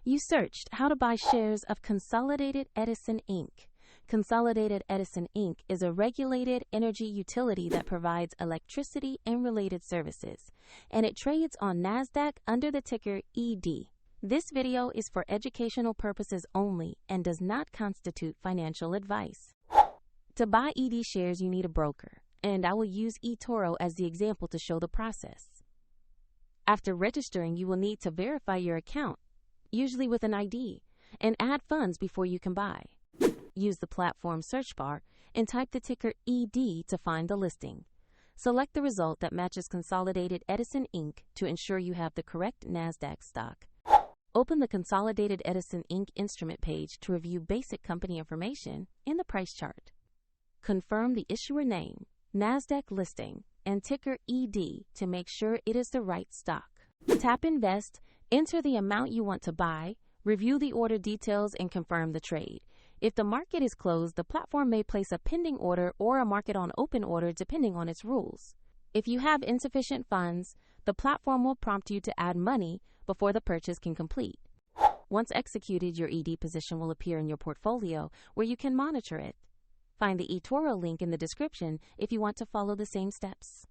You searched how to buy shares of Consolidated Edison Inc. Consolidated Edison Inc. is a regulated energy utility that provides electricity and related services, and it trades on NASDAQ under the ticker ED. This video is for educational purposes only and does not constitute financial advice. To buy ED shares, you need a broker, and I will use eToro as the example to show the process. After registering, you will need to verify your account, usually with an ID, and add funds before you can buy. Use the platform search bar and type the ticker ED to find the listing. Select the result that matches Consolidated Edison Inc. to ensure you have the correct NASDAQ stock. Open the Consolidated Edison Inc. instrument page to review basic company information in the price chart. Confirm the issuer name, NASDAQ listing, and ticker ED to make sure it is the right stock. Tap Invest, enter the amount you want to buy, review the order details, and confirm the trade. If the market is closed, the platform may place a pending order or a market on open order depending on its rules. If you have insufficient funds, the platform will prompt you to add money before the purchase can complete. Once executed, your ED position will appear in your portfolio where you can monitor it. Find the eToro link in the description if you want to follow the same steps.